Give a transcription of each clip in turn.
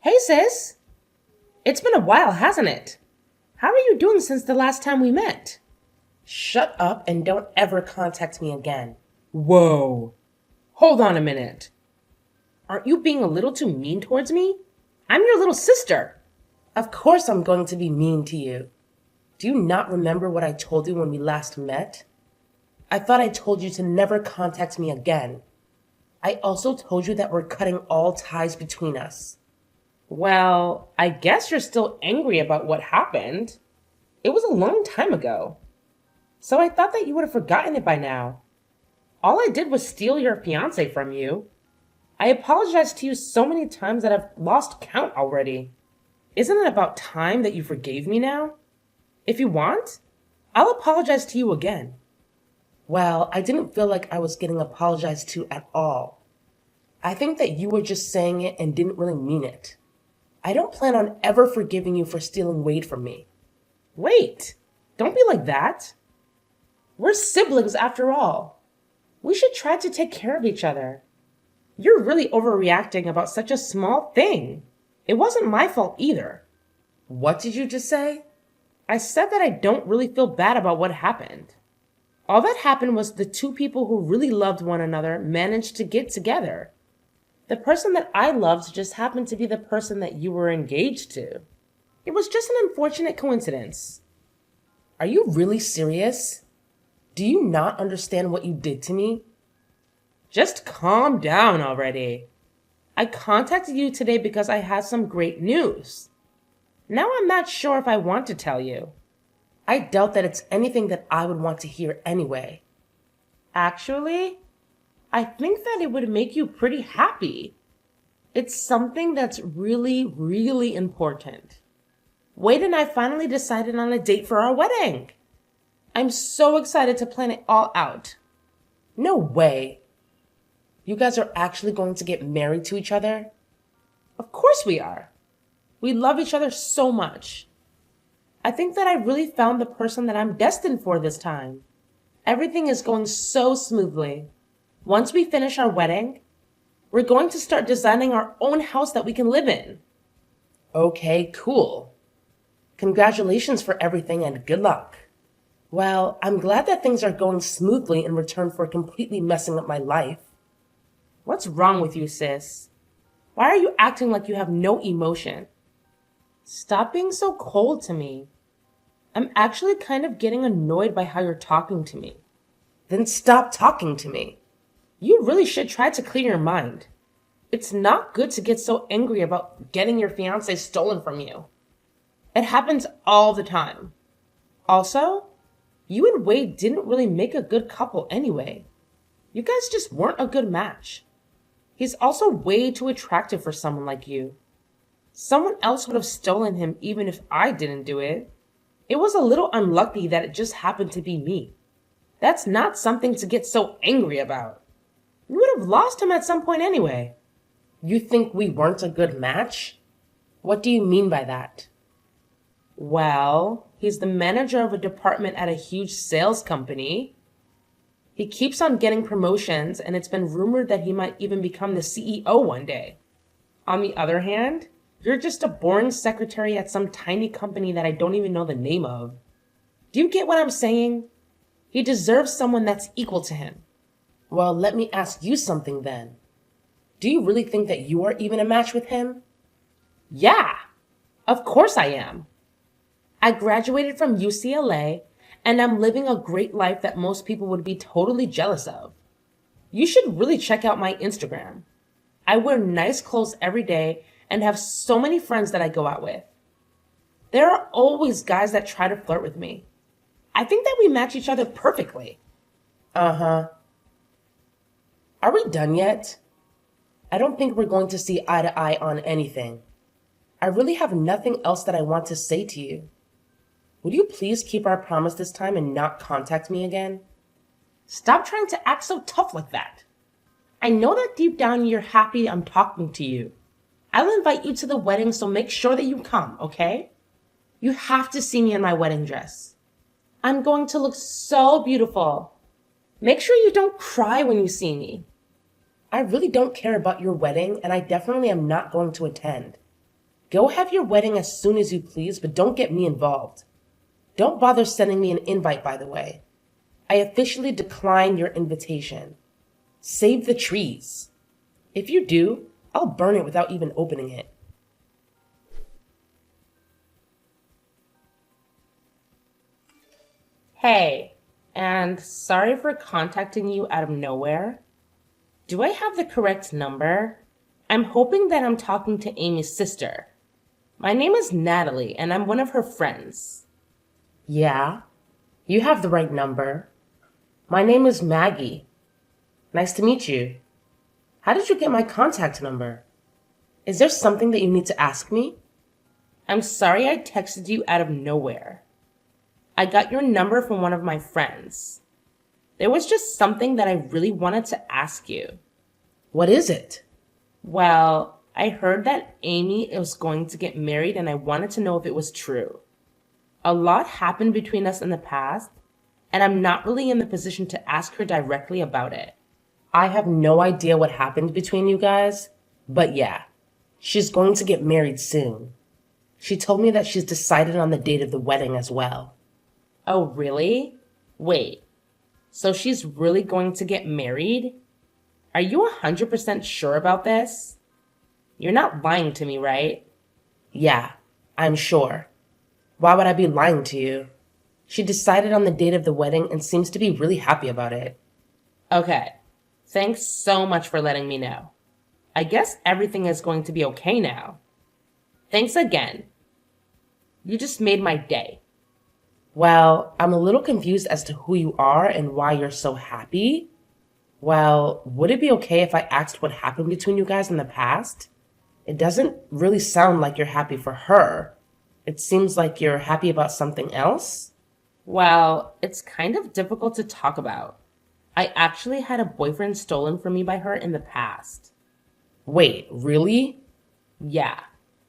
Hey sis, it's been a while, hasn't it? How are you doing since the last time we met? Shut up and don't ever contact me again. Whoa, hold on a minute. Aren't you being a little too mean towards me? I'm your little sister. Of course I'm going to be mean to you. Do you not remember what I told you when we last met? I thought I told you to never contact me again. I also told you that we're cutting all ties between us. Well, I guess you're still angry about what happened. It was a long time ago. So I thought that you would have forgotten it by now. All I did was steal your fiancé from you. I apologized to you so many times that I've lost count already. Isn't it about time that you forgave me now? If you want, I'll apologize to you again. Well, I didn't feel like I was getting apologized to at all. I think that you were just saying it and didn't really mean it. I don't plan on ever forgiving you for stealing Wade from me. Wait, don't be like that. We're siblings after all. We should try to take care of each other. You're really overreacting about such a small thing. It wasn't my fault either. What did you just say? I said that I don't really feel bad about what happened. All that happened was the two people who really loved one another managed to get together. The person that I loved just happened to be the person that you were engaged to. It was just an unfortunate coincidence. Are you really serious? Do you not understand what you did to me? Just calm down already. I contacted you today because I had some great news. Now I'm not sure if I want to tell you. I doubt that it's anything that I would want to hear anyway. Actually, I think that it would make you pretty happy. It's something that's really, really important. Wade and I finally decided on a date for our wedding. I'm so excited to plan it all out. No way. You guys are actually going to get married to each other? Of course we are. We love each other so much. I think that I really found the person that I'm destined for this time. Everything is going so smoothly. Once we finish our wedding, we're going to start designing our own house that we can live in. Okay, cool. Congratulations for everything and good luck. Well, I'm glad that things are going smoothly in return for completely messing up my life. What's wrong with you, sis? Why are you acting like you have no emotion? Stop being so cold to me. I'm actually kind of getting annoyed by how you're talking to me. Then stop talking to me. You really should try to clear your mind. It's not good to get so angry about getting your fiancé stolen from you. It happens all the time. Also, you and Wade didn't really make a good couple anyway. You guys just weren't a good match. He's also way too attractive for someone like you. Someone else would have stolen him even if I didn't do it. It was a little unlucky that it just happened to be me. That's not something to get so angry about. You would have lost him at some point anyway. You think we weren't a good match? What do you mean by that? Well, he's the manager of a department at a huge sales company. He keeps on getting promotions, and it's been rumored that he might even become the CEO one day. On the other hand, you're just a boring secretary at some tiny company that I don't even know the name of. Do you get what I'm saying? He deserves someone that's equal to him. Well, let me ask you something then. Do you really think that you are even a match with him? Yeah, of course I am. I graduated from UCLA, and I'm living a great life that most people would be totally jealous of. You should really check out my Instagram. I wear nice clothes every day and have so many friends that I go out with. There are always guys that try to flirt with me. I think that we match each other perfectly. Uh-huh. Are we done yet? I don't think we're going to see eye to eye on anything. I really have nothing else that I want to say to you. Would you please keep our promise this time and not contact me again? Stop trying to act so tough like that. I know that deep down you're happy I'm talking to you. I'll invite you to the wedding, so make sure that you come, okay? You have to see me in my wedding dress. I'm going to look so beautiful. Make sure you don't cry when you see me. I really don't care about your wedding, and I definitely am not going to attend. Go have your wedding as soon as you please, but don't get me involved. Don't bother sending me an invite, by the way. I officially decline your invitation. Save the trees. If you do, I'll burn it without even opening it. Hey, and sorry for contacting you out of nowhere. Do I have the correct number? I'm hoping that I'm talking to Amy's sister. My name is Natalie, and I'm one of her friends. Yeah, you have the right number. My name is Maggie. Nice to meet you. How did you get my contact number? Is there something that you need to ask me? I'm sorry I texted you out of nowhere. I got your number from one of my friends. There was just something that I really wanted to ask you. What is it? Well, I heard that Amy was going to get married and I wanted to know if it was true. A lot happened between us in the past, and I'm not really in the position to ask her directly about it. I have no idea what happened between you guys, but yeah, she's going to get married soon. She told me that she's decided on the date of the wedding as well. Oh, really? Wait, so she's really going to get married? Are you 100% sure about this? You're not lying to me, right? Yeah, I'm sure. Why would I be lying to you? She decided on the date of the wedding and seems to be really happy about it. Okay, thanks so much for letting me know. I guess everything is going to be okay now. Thanks again. You just made my day. Well, I'm a little confused as to who you are and why you're so happy. Well, would it be okay if I asked what happened between you guys in the past? It doesn't really sound like you're happy for her. It seems like you're happy about something else. Well, it's kind of difficult to talk about. I actually had a boyfriend stolen from me by her in the past. Wait, really? Yeah.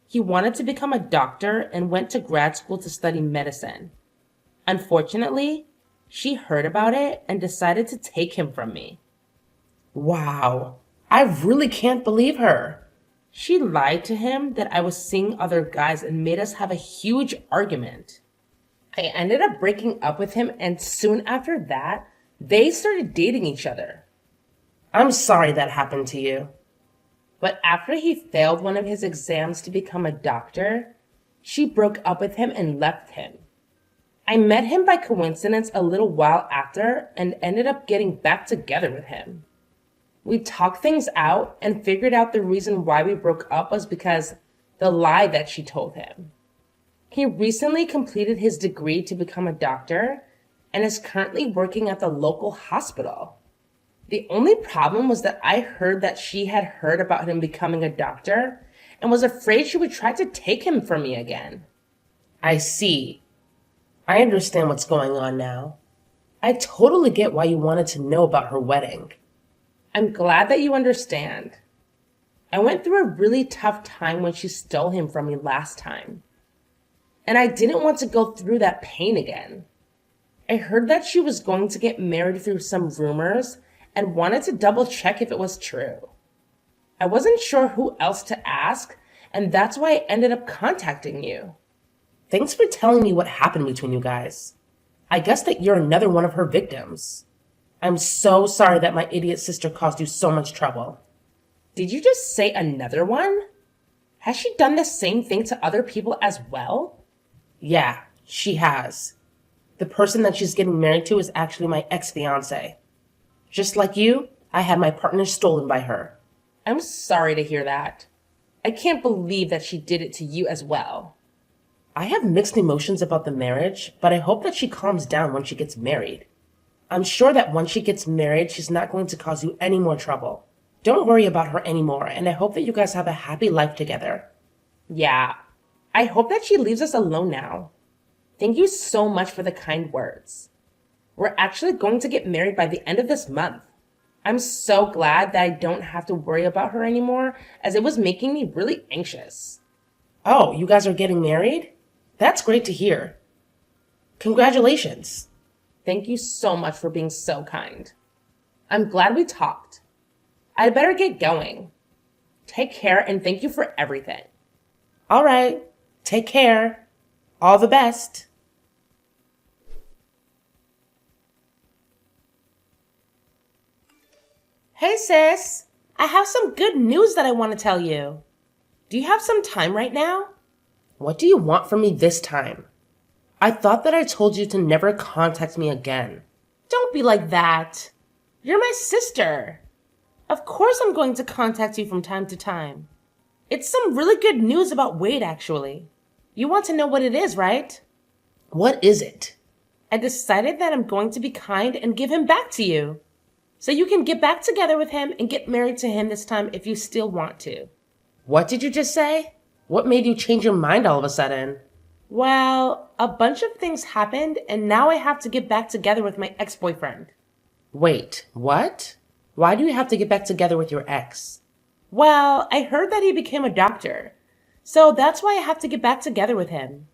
He wanted to become a doctor and went to grad school to study medicine. Unfortunately, she heard about it and decided to take him from me. Wow, I really can't believe her. She lied to him that I was seeing other guys and made us have a huge argument. I ended up breaking up with him, and soon after that, they started dating each other. I'm sorry that happened to you. But after he failed one of his exams to become a doctor, she broke up with him and left him. I met him by coincidence a little while after and ended up getting back together with him. We talked things out and figured out the reason why we broke up was because the lie that she told him. He recently completed his degree to become a doctor and is currently working at the local hospital. The only problem was that I heard that she had heard about him becoming a doctor and was afraid she would try to take him from me again. I see. I understand what's going on now. I totally get why you wanted to know about her wedding. I'm glad that you understand. I went through a really tough time when she stole him from me last time. And I didn't want to go through that pain again. I heard that she was going to get married through some rumors and wanted to double check if it was true. I wasn't sure who else to ask, and that's why I ended up contacting you. Thanks for telling me what happened between you guys. I guess that you're another one of her victims. I'm so sorry that my idiot sister caused you so much trouble. Did you just say another one? Has she done the same thing to other people as well? Yeah, she has. The person that she's getting married to is actually my ex-fiance. Just like you, I had my partner stolen by her. I'm sorry to hear that. I can't believe that she did it to you as well. I have mixed emotions about the marriage, but I hope that she calms down when she gets married. I'm sure that once she gets married, she's not going to cause you any more trouble. Don't worry about her anymore, and I hope that you guys have a happy life together. Yeah, I hope that she leaves us alone now. Thank you so much for the kind words. We're actually going to get married by the end of this month. I'm so glad that I don't have to worry about her anymore, as it was making me really anxious. Oh, you guys are getting married? That's great to hear. Congratulations. Thank you so much for being so kind. I'm glad we talked. I'd better get going. Take care and thank you for everything. All right. Take care. All the best. Hey sis, I have some good news that I want to tell you. Do you have some time right now? What do you want from me this time? I thought that I told you to never contact me again. Don't be like that. You're my sister. Of course I'm going to contact you from time to time. It's some really good news about Wade, actually. You want to know what it is, right? What is it? I decided that I'm going to be kind and give him back to you. So you can get back together with him and get married to him this time if you still want to. What did you just say? What made you change your mind all of a sudden? Well, a bunch of things happened and now I have to get back together with my ex-boyfriend. Wait, what? Why do you have to get back together with your ex? Well, I heard that he became a doctor. So that's why I have to get back together with him.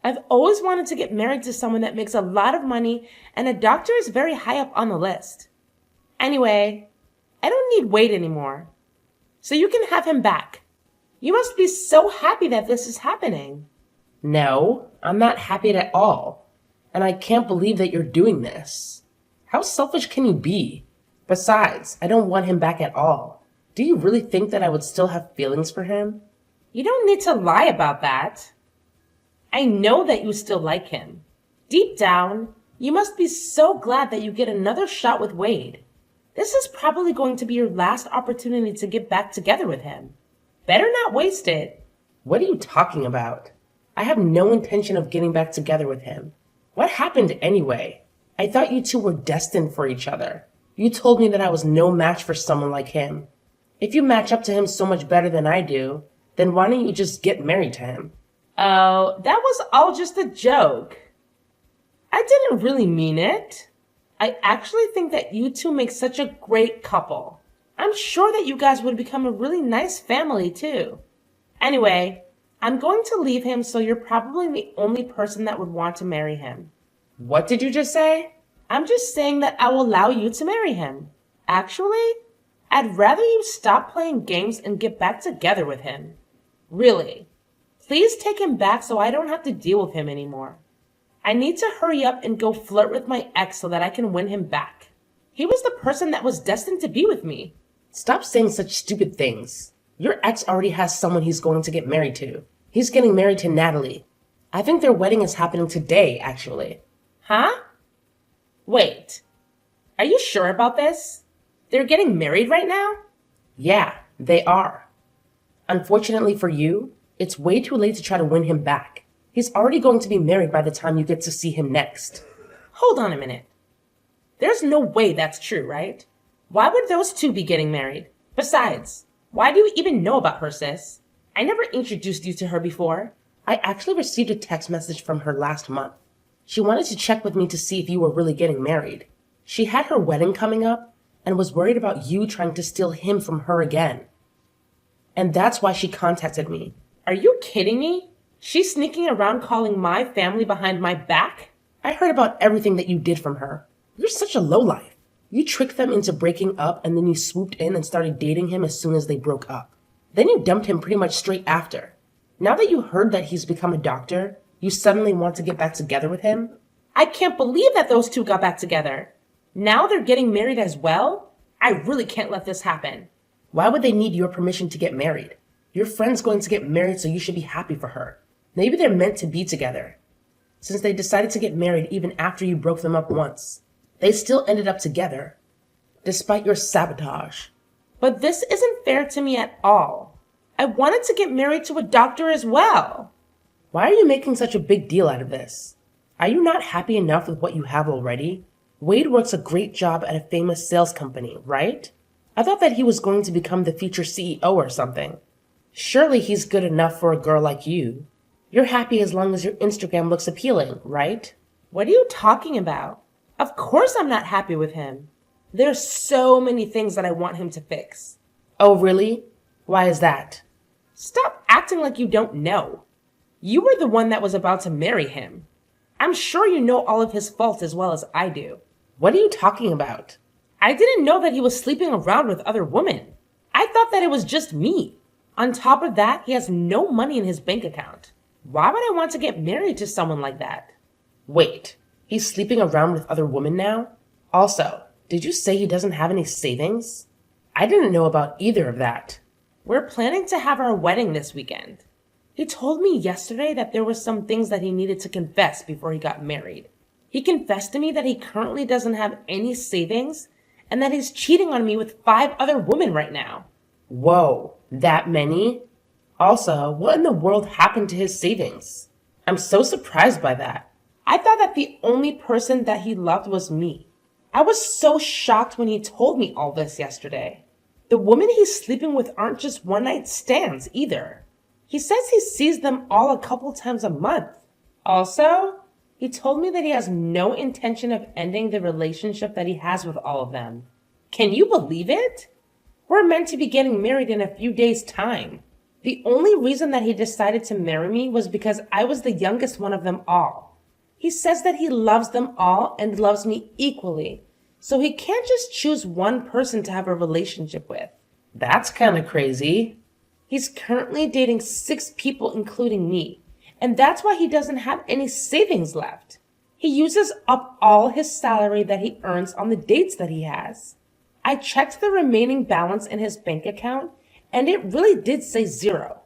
I've always wanted to get married to someone that makes a lot of money and a doctor is very high up on the list. Anyway, I don't need Wade anymore. So you can have him back. You must be so happy that this is happening. No, I'm not happy at all. And I can't believe that you're doing this. How selfish can you be? Besides, I don't want him back at all. Do you really think that I would still have feelings for him? You don't need to lie about that. I know that you still like him. Deep down, you must be so glad that you get another shot with Wade. This is probably going to be your last opportunity to get back together with him. Better not waste it. What are you talking about? I have no intention of getting back together with him. What happened anyway? I thought you two were destined for each other. You told me that I was no match for someone like him. If you match up to him so much better than I do, then why don't you just get married to him? Oh, that was all just a joke. I didn't really mean it. I actually think that you two make such a great couple. I'm sure that you guys would become a really nice family too. Anyway, I'm going to leave him, so you're probably the only person that would want to marry him. What did you just say? I'm just saying that I will allow you to marry him. Actually, I'd rather you stop playing games and get back together with him. Really. Please take him back so I don't have to deal with him anymore. I need to hurry up and go flirt with my ex so that I can win him back. He was the person that was destined to be with me. Stop saying such stupid things. Your ex already has someone he's going to get married to. He's getting married to Natalie. I think their wedding is happening today, actually. Huh? Wait. Are you sure about this? They're getting married right now? Yeah, they are. Unfortunately for you, it's way too late to try to win him back. He's already going to be married by the time you get to see him next. Hold on a minute. There's no way that's true, right? Why would those two be getting married? Besides, why do you even know about her, sis? I never introduced you to her before. I actually received a text message from her last month. She wanted to check with me to see if you were really getting married. She had her wedding coming up and was worried about you trying to steal him from her again. And that's why she contacted me. Are you kidding me? She's sneaking around calling my family behind my back? I heard about everything that you did from her. You're such a lowlife. You tricked them into breaking up and then you swooped in and started dating him as soon as they broke up. Then you dumped him pretty much straight after. Now that you heard that he's become a doctor, you suddenly want to get back together with him? I can't believe that those two got back together. Now they're getting married as well? I really can't let this happen. Why would they need your permission to get married? Your friend's going to get married, so you should be happy for her. Maybe they're meant to be together. Since they decided to get married even after you broke them up once, they still ended up together, despite your sabotage. But this isn't fair to me at all. I wanted to get married to a doctor as well. Why are you making such a big deal out of this? Are you not happy enough with what you have already? Wade works a great job at a famous sales company, right? I thought that he was going to become the future CEO or something. Surely he's good enough for a girl like you. You're happy as long as your Instagram looks appealing, right? What are you talking about? Of course I'm not happy with him. There's so many things that I want him to fix. Oh, really? Why is that? Stop acting like you don't know. You were the one that was about to marry him. I'm sure you know all of his faults as well as I do. What are you talking about? I didn't know that he was sleeping around with other women. I thought that it was just me. On top of that, he has no money in his bank account. Why would I want to get married to someone like that? Wait, he's sleeping around with other women now? Also, did you say he doesn't have any savings? I didn't know about either of that. We're planning to have our wedding this weekend. He told me yesterday that there were some things that he needed to confess before he got married. He confessed to me that he currently doesn't have any savings and that he's cheating on me with 5 other women right now. Whoa, that many? Also, what in the world happened to his savings? I'm so surprised by that. I thought that the only person that he loved was me. I was so shocked when he told me all this yesterday. The women he's sleeping with aren't just one-night stands either. He says he sees them all a couple times a month. Also, he told me that he has no intention of ending the relationship that he has with all of them. Can you believe it? We're meant to be getting married in a few days' time. The only reason that he decided to marry me was because I was the youngest one of them all. He says that he loves them all and loves me equally, so he can't just choose one person to have a relationship with. That's kind of crazy. He's currently dating 6 people, including me, and that's why he doesn't have any savings left. He uses up all his salary that he earns on the dates that he has. I checked the remaining balance in his bank account, and it really did say 0.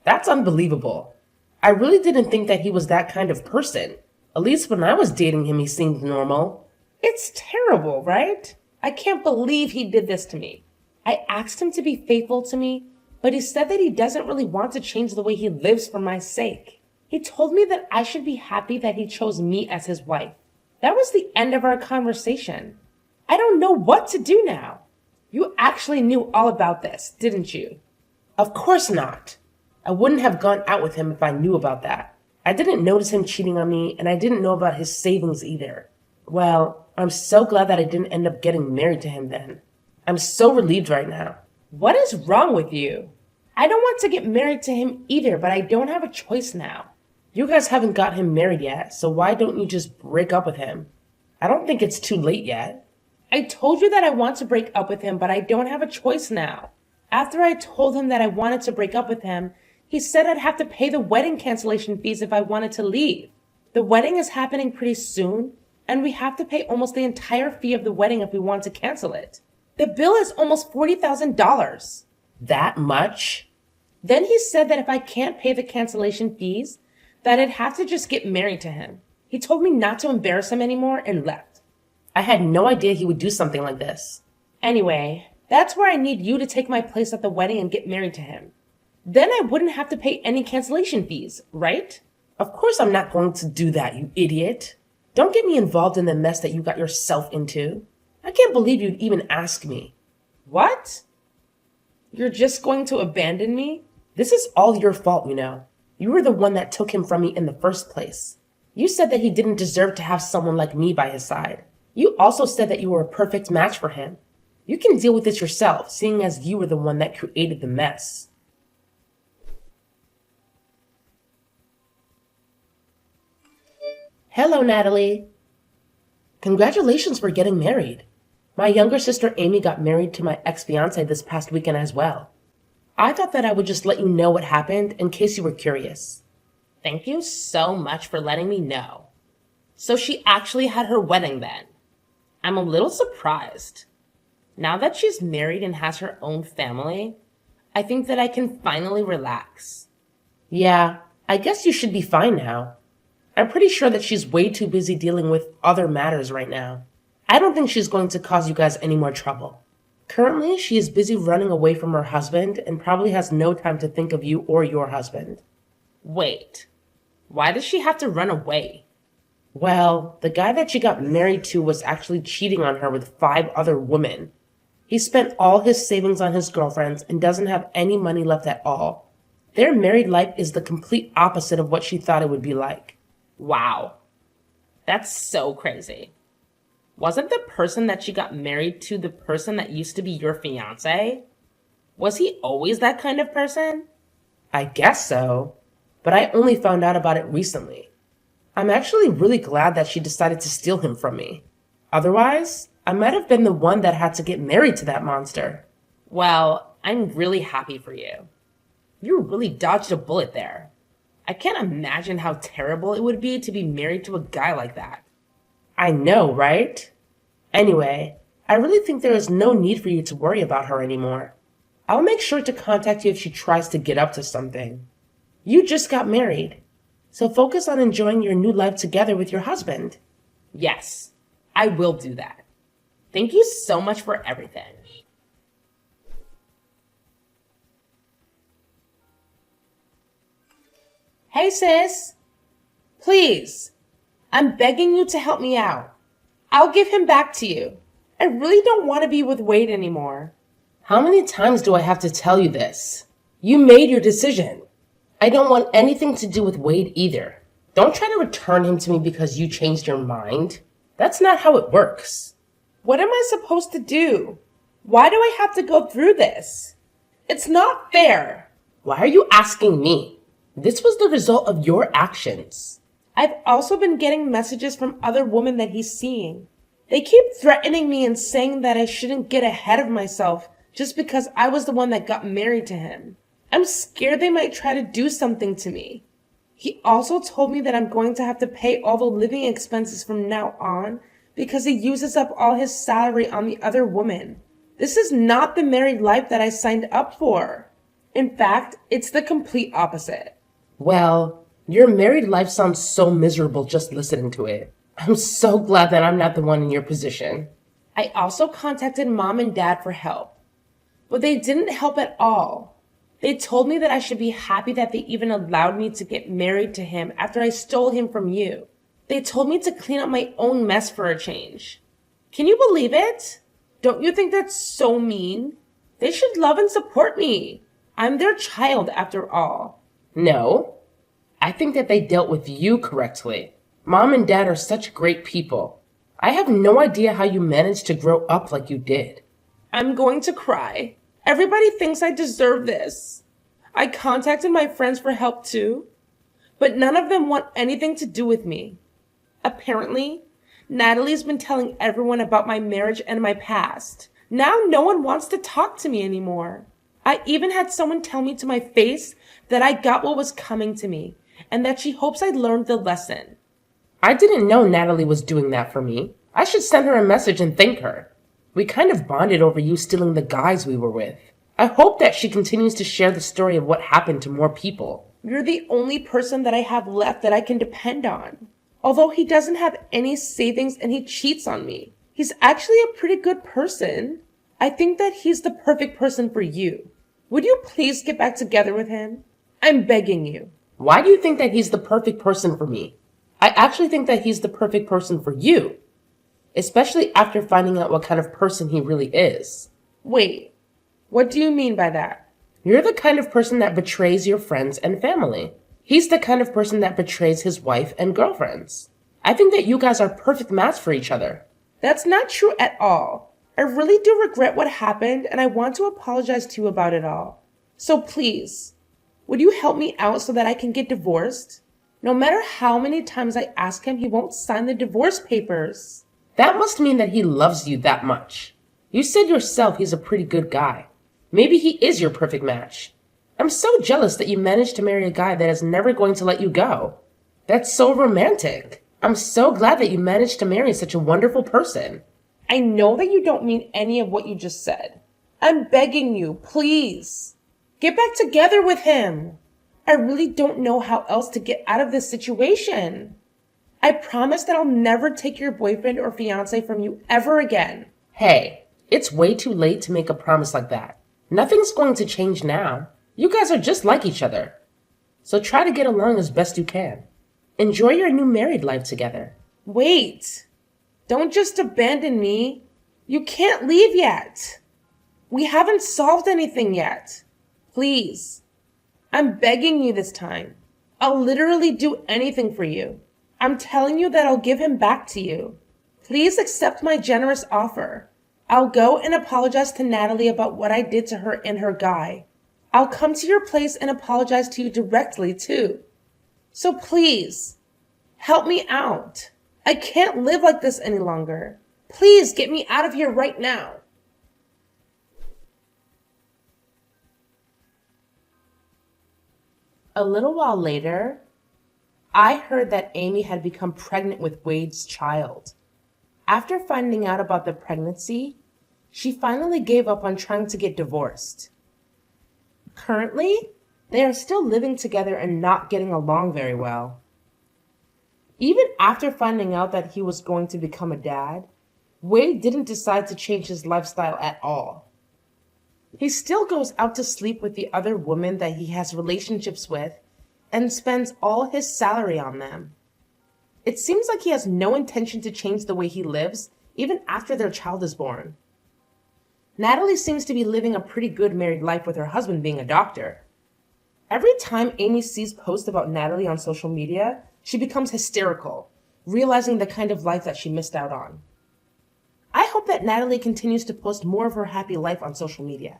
That's unbelievable. I really didn't think that he was that kind of person. At least when I was dating him, he seemed normal. It's terrible, right? I can't believe he did this to me. I asked him to be faithful to me, but he said that he doesn't really want to change the way he lives for my sake. He told me that I should be happy that he chose me as his wife. That was the end of our conversation. I don't know what to do now. You actually knew all about this, didn't you? Of course not. I wouldn't have gone out with him if I knew about that. I didn't notice him cheating on me, and I didn't know about his savings either. Well, I'm so glad that I didn't end up getting married to him then. I'm so relieved right now. What is wrong with you? I don't want to get married to him either, but I don't have a choice now. You guys haven't got him married yet, so why don't you just break up with him? I don't think it's too late yet. I told you that I want to break up with him, but I don't have a choice now. After I told him that I wanted to break up with him, he said I'd have to pay the wedding cancellation fees if I wanted to leave. The wedding is happening pretty soon, and we have to pay almost the entire fee of the wedding if we want to cancel it. The bill is almost $40,000. That much? Then he said that if I can't pay the cancellation fees, that I'd have to just get married to him. He told me not to embarrass him anymore and left. I had no idea he would do something like this. Anyway, that's where I need you to take my place at the wedding and get married to him. Then I wouldn't have to pay any cancellation fees, right? Of course I'm not going to do that, you idiot. Don't get me involved in the mess that you got yourself into. I can't believe you'd even ask me. What? You're just going to abandon me? This is all your fault, you know. You were the one that took him from me in the first place. You said that he didn't deserve to have someone like me by his side. You also said that you were a perfect match for him. You can deal with this yourself, seeing as you were the one that created the mess. Hello, Natalie. Congratulations for getting married. My younger sister Amy got married to my ex-fiancé this past weekend as well. I thought that I would just let you know what happened in case you were curious. Thank you so much for letting me know. So she actually had her wedding then. I'm a little surprised. Now that she's married and has her own family, I think that I can finally relax. Yeah, I guess you should be fine now. I'm pretty sure that she's way too busy dealing with other matters right now. I don't think she's going to cause you guys any more trouble. Currently, she is busy running away from her husband and probably has no time to think of you or your husband. Wait, why does she have to run away? Well, the guy that she got married to was actually cheating on her with 5 other women. He spent all his savings on his girlfriends and doesn't have any money left at all. Their married life is the complete opposite of what she thought it would be like. Wow, that's so crazy. Wasn't the person that she got married to the person that used to be your fiancé? Was he always that kind of person? I guess so, but I only found out about it recently. I'm actually really glad that she decided to steal him from me. Otherwise, I might have been the one that had to get married to that monster. Well, I'm really happy for you. You really dodged a bullet there. I can't imagine how terrible it would be to be married to a guy like that. I know, right? Anyway, I really think there is no need for you to worry about her anymore. I'll make sure to contact you if she tries to get up to something. You just got married, so focus on enjoying your new life together with your husband. Yes, I will do that. Thank you so much for everything. Hey, sis. Please, I'm begging you to help me out. I'll give him back to you. I really don't want to be with Wade anymore. How many times do I have to tell you this? You made your decision. I don't want anything to do with Wade either. Don't try to return him to me because you changed your mind. That's not how it works. What am I supposed to do? Why do I have to go through this? It's not fair. Why are you asking me? This was the result of your actions. I've also been getting messages from other women that he's seeing. They keep threatening me and saying that I shouldn't get ahead of myself just because I was the one that got married to him. I'm scared they might try to do something to me. He also told me that I'm going to have to pay all the living expenses from now on because he uses up all his salary on the other woman. This is not the married life that I signed up for. In fact, it's the complete opposite. Well, your married life sounds so miserable just listening to it. I'm so glad that I'm not the one in your position. I also contacted mom and dad for help, but they didn't help at all. They told me that I should be happy that they even allowed me to get married to him after I stole him from you. They told me to clean up my own mess for a change. Can you believe it? Don't you think that's so mean? They should love and support me. I'm their child after all. No, I think that they dealt with you correctly. Mom and dad are such great people. I have no idea how you managed to grow up like you did. I'm going to cry. Everybody thinks I deserve this. I contacted my friends for help too, but none of them want anything to do with me. Apparently, Natalie's been telling everyone about my marriage and my past. Now no one wants to talk to me anymore. I even had someone tell me to my face that I got what was coming to me and that she hopes I learned the lesson. I didn't know Natalie was doing that for me. I should send her a message and thank her. We kind of bonded over you stealing the guys we were with. I hope that she continues to share the story of what happened to more people. You're the only person that I have left that I can depend on. Although he doesn't have any savings and he cheats on me, he's actually a pretty good person. I think that he's the perfect person for you. Would you please get back together with him? I'm begging you. Why do you think that he's the perfect person for me? I actually think that he's the perfect person for you, especially after finding out what kind of person he really is. Wait, what do you mean by that? You're the kind of person that betrays your friends and family. He's the kind of person that betrays his wife and girlfriends. I think that you guys are a perfect match for each other. That's not true at all. I really do regret what happened and I want to apologize to you about it all. So please, would you help me out so that I can get divorced? No matter how many times I ask him, he won't sign the divorce papers. That must mean that he loves you that much. You said yourself he's a pretty good guy. Maybe he is your perfect match. I'm so jealous that you managed to marry a guy that is never going to let you go. That's so romantic. I'm so glad that you managed to marry such a wonderful person. I know that you don't mean any of what you just said. I'm begging you, please. Get back together with him. I really don't know how else to get out of this situation. I promise that I'll never take your boyfriend or fiance from you ever again. Hey, it's way too late to make a promise like that. Nothing's going to change now. You guys are just like each other. So try to get along as best you can. Enjoy your new married life together. Wait. Don't just abandon me. You can't leave yet. We haven't solved anything yet. Please. I'm begging you this time. I'll literally do anything for you. I'm telling you that I'll give him back to you. Please accept my generous offer. I'll go and apologize to Natalie about what I did to her and her guy. I'll come to your place and apologize to you directly too. So please, help me out. I can't live like this any longer. Please get me out of here right now. A little while later, I heard that Amy had become pregnant with Wade's child. After finding out about the pregnancy, she finally gave up on trying to get divorced. Currently, they are still living together and not getting along very well. Even after finding out that he was going to become a dad, Wade didn't decide to change his lifestyle at all. He still goes out to sleep with the other women that he has relationships with and spends all his salary on them. It seems like he has no intention to change the way he lives, even after their child is born. Natalie seems to be living a pretty good married life with her husband being a doctor. Every time Amy sees posts about Natalie on social media, she becomes hysterical, realizing the kind of life that she missed out on. I hope that Natalie continues to post more of her happy life on social media.